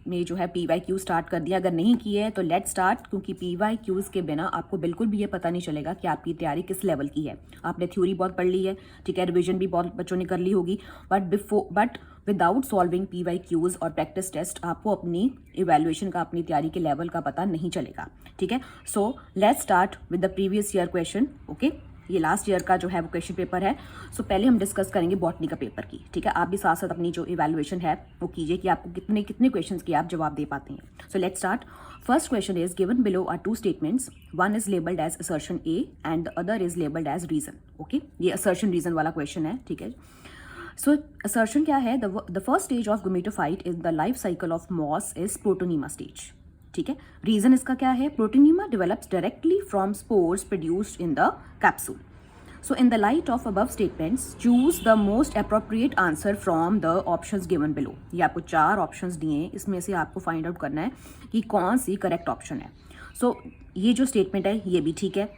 आपने जो है PYQ स्टार्ट कर दिया, अगर नहीं किए है तो लेट स्टार्ट, क्योंकि PYQs के बिना आपको बिल्कुल भी ये पता नहीं चलेगा कि आपकी तैयारी किस लेवल की है। आपने थ्योरी बहुत पढ़ ली है, ठीक है, रिविजन भी बहुत बच्चों ने कर ली होगी, बट विदाउट सॉल्विंग PYQs और प्रैक्टिस टेस्ट आपको अपनी इवैल्यूएशन का, अपनी तैयारी के लेवल का पता नहीं चलेगा, ठीक है। सो let's start with the previous year question, okay. ये लास्ट ईयर का जो है वो क्वेश्चन पेपर है। सो पहले हम डिस्कस करेंगे बॉटनी का पेपर की, ठीक है। आप भी साथ साथ अपनी जो इवैल्यूएशन है वो कीजिए कि आपको कितने कितने क्वेश्चंस के आप जवाब दे पाते हैं। So let's start. First question is given below are two statements, one is labelled as assertion A and the other is labelled as reason, okay. ये असर्शन रीजन वाला क्वेश्चन है, ठीक है। सो असर्शन क्या है, the first stage of gametophyte in the life cycle of moss is protonema stage, ठीक है। Reason इसका क्या है, protonema develops directly from spores produced in the capsule. So in the light of above statements, choose the most appropriate answer from the options given below. ये आपको 4 options दिए हैं, इसमें से आपको फाइंड आउट करना है कि कौन सी करेक्ट ऑप्शन है। सो ये जो स्टेटमेंट है ये भी ठीक है,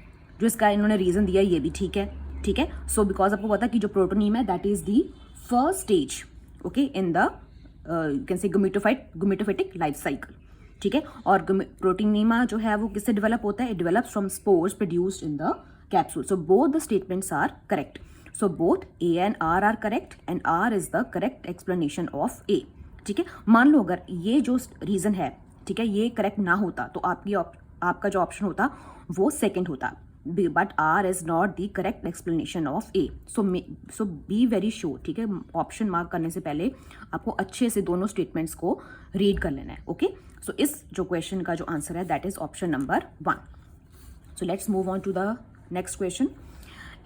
जो इसका इन्होंने रीजन दिया ये भी ठीक है, ठीक है। सो बिकॉज आपको पता है कि जो प्रोटोनीम है that is the first stage, okay, in the you can say gametophytic life cycle, ठीक है। और प्रोटोनीमा जो है वो किससे डेवलप होता है, it develops from spores produced in the capsule. So both the statements are correct. So both A and R are correct and R is the correct explanation of A. ठीक है। मान लो अगर ये जो रीजन है, ठीक है, ये करेक्ट ना होता तो आपका जो ऑप्शन होता वो सेकंड होता, but R is not the correct explanation of A. So be very sure, ठीक है। ऑप्शन मार्क करने से पहले आपको अच्छे से दोनों स्टेटमेंट्स को रीड कर लेना है, ओके। सो इस जो क्वेश्चन का जो आंसर है that is option number 1. So let's move on to the next question.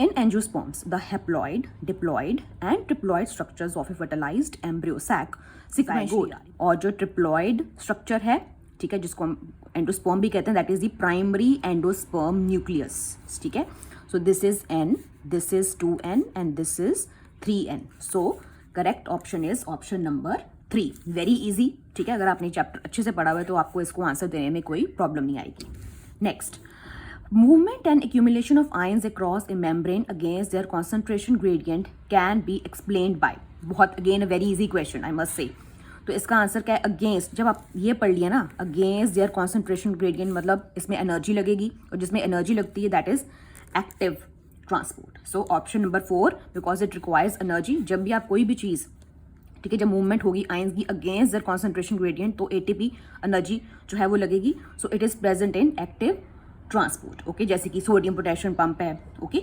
In angiosperms, the haploid, diploid and triploid structures of a fertilized embryo sac sequentially, और जो ट्रिप्लॉइड स्ट्रक्चर है, ठीक है, जिसको हम एंडोस्पर्म भी कहते हैं, that is the primary endosperm nucleus, ठीक है। So this is N, this is 2N and this is 3N. So correct option is option number 3. Very easy, ठीक है। अगर आपने चैप्टर अच्छे से पढ़ा हुआ है तो आपको इसको आंसर देने में कोई प्रॉब्लम नहीं आएगी. Next, movement and accumulation of ions across a membrane against their concentration gradient can be explained by. बहुत again very easy question I must से. तो इसका आंसर क्या है, अगेंस्ट. जब आप ये पढ़ लिया ना, अगेंस्ट देयर कॉन्सेंट्रेशन ग्रेडियंट, मतलब इसमें एनर्जी लगेगी और जिसमें एनर्जी लगती है that is active transport. So option number 4 because it requires energy. जब भी आप कोई भी चीज़, ठीक है, जब मूवमेंट होगी आयंस की अगेंस्ट देयर कॉन्सेंट्रेशन ग्रेडियंट तो ATP एनर्जी जो है वो लगेगी. So it is present in active transport, okay, जैसे कि सोडियम पोटेशियम पंप है, okay,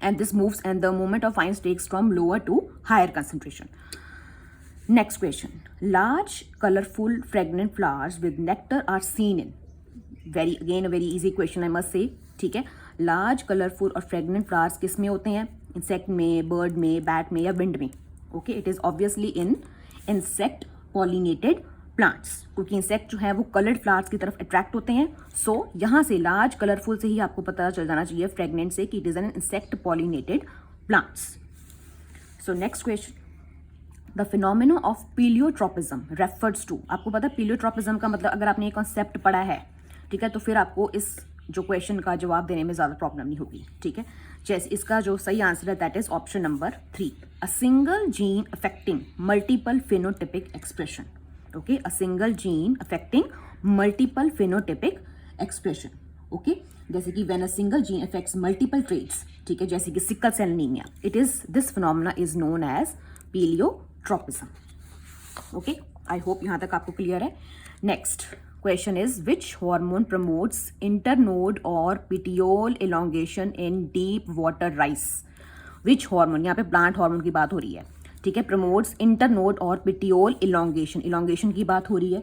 and this moves and the movement of ions takes from lower to higher concentration. Next question, large colourful fragrant flowers with nectar are seen in. Very easy question I must say, ठीक है. Large colourful और fragrant flowers किस में होते हैं, insect में, bird में, bat में या विंड में, okay. It is obviously in insect pollinated plants, क्योंकि इंसेक्ट जो है वो कलर्ड फ्लावर्स की तरफ अट्रैक्ट होते हैं. सो यहाँ से लार्ज कलरफुल से ही आपको पता चल जाना चाहिए फ्रेगनेंट से कि it is an insect pollinated plants. So next question, the phenomena of pleiotropism refers to. आपको पता है पीलियोट्रोपिज्म का मतलब, अगर आपने ये कॉन्सेप्ट पढ़ा है, ठीक है, तो फिर आपको इस जो क्वेश्चन का जवाब देने में ज़्यादा प्रॉब्लम नहीं होगी, ठीक है. जैसे इसका जो सही आंसर है that is option number 3, a single gene affecting multiple phenotypic expression, okay, a single gene affecting multiple phenotypic expression, okay, जैसे कि when a single gene affects multiple traits, ठीक है, जैसे कि sickle cell anaemia, it is this phenomena is known as peleotropism, okay. I hope यहाँ तक आपको clear है. Next question is which hormone promotes internode or petiole elongation in deep water rice. Which hormone, यहाँ पे plant hormone की बात हो रही है, ठीक है. प्रमोट्स इंटरनोड और पिटियोल इलोंगेशन की बात हो रही है.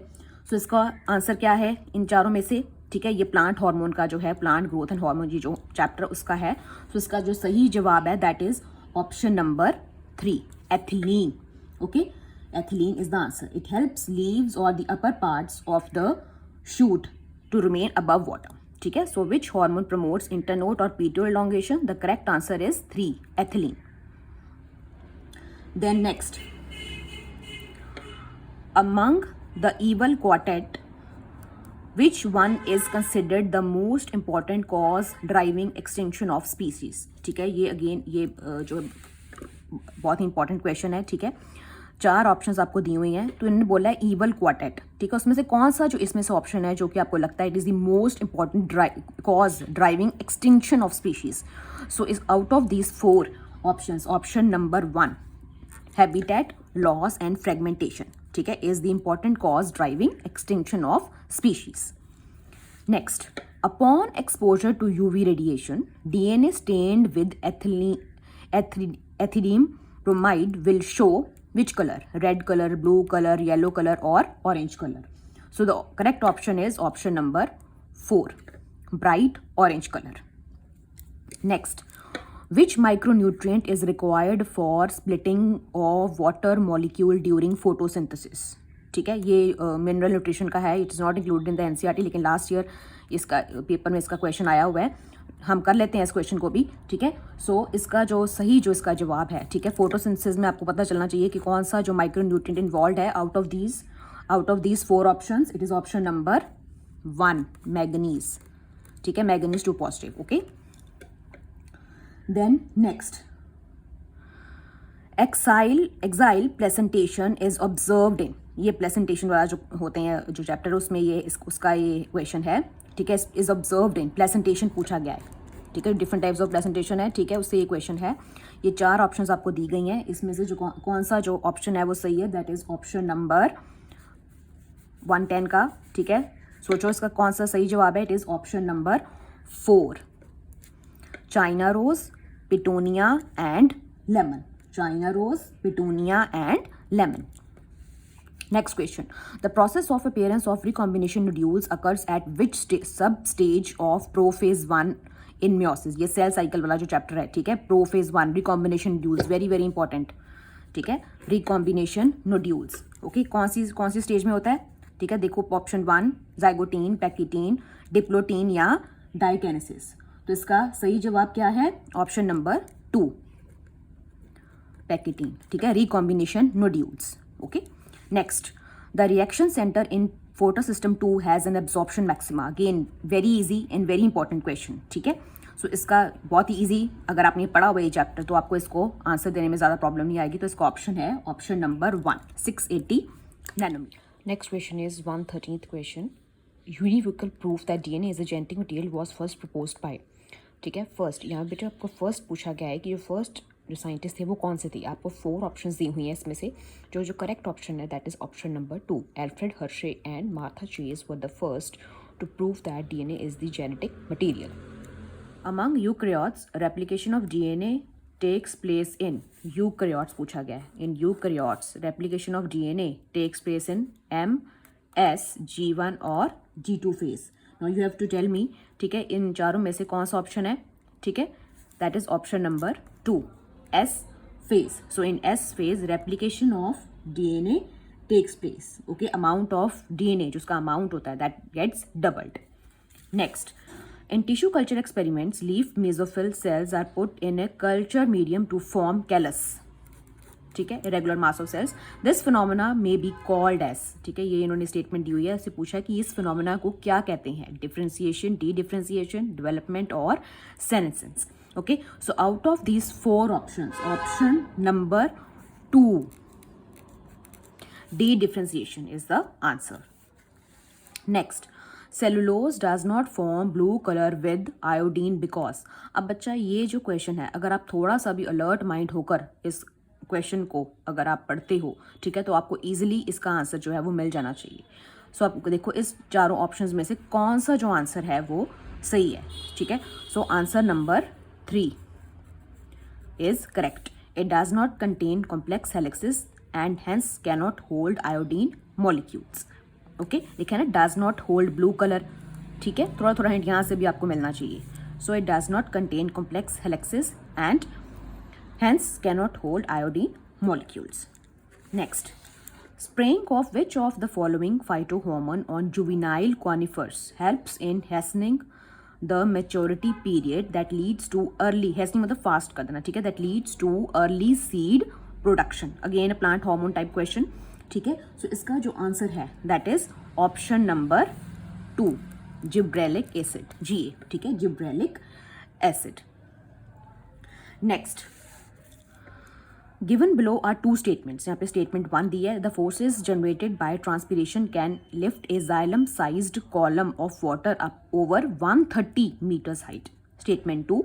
सो इसका आंसर क्या है इन चारों में से, ठीक है. ये प्लांट हार्मोन का जो है, प्लांट ग्रोथ एंड हार्मोन जो चैप्टर उसका है. सो इसका जो सही जवाब है that is option number 3, ethylene, okay. Ethylene is the answer. It helps leaves और the upper parts of the shoot to remain above water, ठीक है. So which hormone promotes internode और petiole elongation, the correct answer is 3, ethylene. Then next, among the evil quartet, which one is considered the most important cause driving extinction of species. ठीक है, ये again ये जो बहुत ही important question है, ठीक है. 4 ऑप्शंस आपको दी हुई हैं, तो इन्होंने बोला है ईवल क्वार्टेट, ठीक है। उसमें से कौन सा जो इसमें से ऑप्शन है जो कि आपको लगता है it is the most important cause driving extinction of species? So is out of these 4 options, option number 1 habitat loss and fragmentation, ठीक है, is the important cause driving extinction of species. Next, upon exposure to UV radiation, DNA stained with ethylene bromide will show which color? Red color, blue color, yellow color, or orange color. So the correct option is option number 4, bright orange color. Next, which micronutrient is required for splitting of water molecule during photosynthesis? ठीक है, ये mineral nutrition का है, it is not included in the NCERT, लेकिन last year इसका paper में इसका question आया हुआ है, हम कर लेते हैं इस क्वेश्चन को भी, ठीक है। सो इसका जो सही जो इसका जवाब है, ठीक है, फोटोसिंथेसिस में आपको पता चलना चाहिए कि कौन सा जो माइक्रो न्यूट्रिएंट इन्वॉल्व है out of these 4 options, it is option number 1 manganese, ठीक है, manganese 2 positive, okay. Then next, axile placentation is observed in, ये प्लेसेंटेशन वाला जो होते हैं जो चैप्टर उसमें ये उसका ये क्वेश्चन है, ठीक है, इज ऑब्जर्व्ड इन प्लेसेंटेशन पूछा गया है, ठीक है, डिफरेंट टाइप्स ऑफ प्लेसेंटेशन है, ठीक है, उससे ये क्वेश्चन है। ये 4 ऑप्शंस आपको दी गई हैं, इसमें से जो कौन सा जो ऑप्शन है वो सही है, दैट इज ऑप्शन नंबर 110 का, ठीक है। सोचो इसका कौन सा सही जवाब है, it is option number 4 China rose, petunia and lemon, China rose, petunia and lemon. Next question. The process of appearance of recombination nodules occurs at which sub-stage of prophase 1 in meiosis? ये cell cycle वाला जो chapter है, ठीक है, prophase 1 recombination nodules, very very important, ठीक है, recombination nodules, okay, कौन सी stage में होता है, ठीक है, देखो ऑप्शन 1 जाइगोटीन, पैकिटीन, डिप्लोटीन या डाइकेनेसिस, तो इसका सही जवाब क्या है, ऑप्शन नंबर 2 पैकिटीन, ठीक है, recombination nodules, okay. Next, the reaction center in photosystem 2 has an absorption maxima. Again, very easy and very important question, ठीक है। सो इसका बहुत ही ईजी, अगर आपने पढ़ा हुआ ये चैप्टर तो आपको इसको आंसर देने में ज़्यादा प्रॉब्लम नहीं आएगी, तो इसका ऑप्शन है option number 1 680 nanometer. Next question is 113th question, univocal proof that DNA is a genetic material was first proposed by, ठीक है। फर्स्ट यहाँ बेटा आपको फर्स्ट पूछा गया है कि जो फर्स्ट जो साइंटिस्ट थे वो कौन से थे, आपको 4 ऑप्शंस दी हुई हैं, इसमें से जो करेक्ट ऑप्शन है that is option number 2 Alfred Hershey and Martha Chase were the first to prove that DNA is the genetic material. Among eukaryotes replication of DNA takes place in, eukaryotes पूछा गया है, in eukaryotes replication of DNA takes place in M, S, G1 और G2 phase. Now you have to tell me, ठीक है, इन चारों में से कौन सा ऑप्शन है, ठीक है, that is option number 2 S phase. So in S phase replication of DNA takes place. Okay, amount of DNA जो उसका amount होता है that gets doubled. Next, in tissue culture experiments, leaf mesophyll cells are put in a culture medium to form callus. ठीक है, irregular mass of cells. This phenomena may be called as, ठीक है, ये इन्होंने statement दी हुई है, इससे पूछा कि इस फिनोमेना को क्या कहते हैं, डिफरेंशिएशन, डी डिफरेंशिएशन, डेवलपमेंट और senescence. Okay, so out of these 4 options, option number 2 D differentiation is the answer. Next, cellulose does not form blue color with iodine because, अब बच्चा ये जो क्वेश्चन है अगर आप थोड़ा सा भी अलर्ट माइंड होकर इस क्वेश्चन को अगर आप पढ़ते हो, ठीक है, तो आपको इजीली इसका आंसर जो है वो मिल जाना चाहिए। सो आपको देखो इस चारों ऑप्शंस में से कौन सा जो आंसर है वो सही है, ठीक है। So answer number 3 is correct. It does not contain complex helices and hence cannot hold iodine molecules. Okay, लिखा है ना, does not hold blue color, ठीक है, थोड़ा थोड़ा हिंट यहाँ से भी आपको मिलना चाहिए। So it does not contain complex helices and hence cannot hold iodine molecules. Next, spraying of which of the following phytohormone on juvenile conifers helps in hastening the maturity period that leads to early, hastening मतलब fast कर देना, ठीक है, that leads to early seed production. Again a plant hormone type question, ठीक है। सो इसका जो आंसर है that is option number 2 gibberellic acid, GA, ठीक है, gibberellic acid. Next, given below are two statements, यहाँ पे स्टेटमेंट 1 दी है, the forces generated by transpiration can lift a xylem sized column of water up over 130 meters height. Statement 2,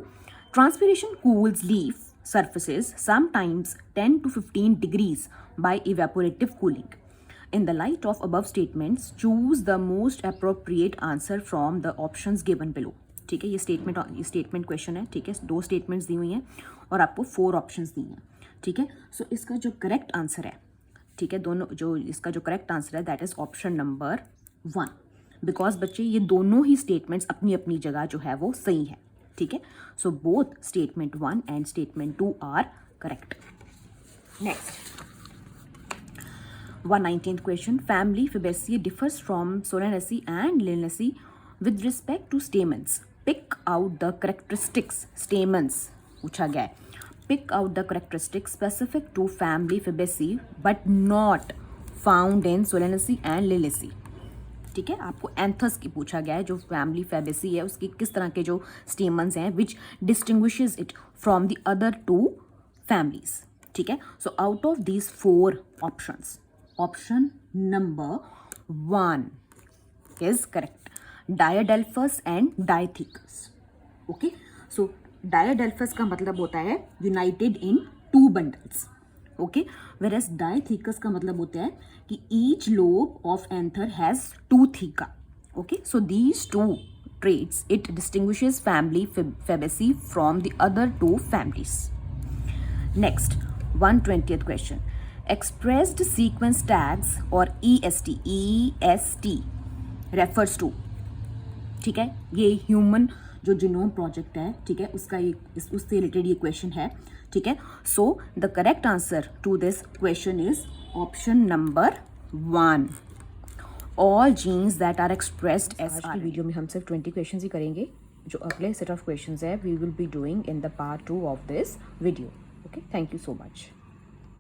transpiration cools leaf surfaces sometimes 10 to 15 degrees by evaporative cooling. In the light of above statements, choose the most appropriate answer from the options given below. ठीक है, ये statement question है. ठीक है, 2 statements दी हुई हैं और आपको 4 ऑप्शंस दी हैं. ठीक है, सो इसका जो करेक्ट आंसर है, ठीक है, इसका जो करेक्ट आंसर है that is option number 1. Because बच्चे ये दोनों ही स्टेटमेंट्स अपनी अपनी जगह जो है वो सही है. ठीक है, so both statement 1 and statement 2 are correct. Next 119th question. Family Fabaceae differs from Solanaceae and Liliaceae with respect to stamens. Pick out the characteristics. Stamens पूछा गया है. Pick out the characteristics specific to family Fabaceae but not found in Solanaceae and Liliaceae. ठीक है, आपको anthers की पूछा गया है. जो फैमिली फैबेसी है उसकी किस तरह के जो स्टेमन्स हैं which distinguishes it from the other 2 families. ठीक है, so out of these 4 options, option number 1 is correct. Diadelphous and dithecous. Okay, so diadelphous का मतलब होता है united in 2 bundles. Okay, whereas dithecous का मतलब होता है कि each lobe of anther has 2 theca. Okay, so these 2 traits it distinguishes family Fabaceae from the other 2 families. Next 120th question. Expressed sequence tags or EST refers to. ठीक है, ये human जो genome project है, ठीक है, उसका ये उससे रिलेटेड ये क्वेश्चन है. ठीक है, so the correct answer to this question is option number 1. All genes that are expressed as. आज की वीडियो में हम सिर्फ 20 क्वेश्चंस ही करेंगे. जो अगले सेट ऑफ क्वेश्चंस है we will be doing in the part 2 of this video. Okay, thank you so much.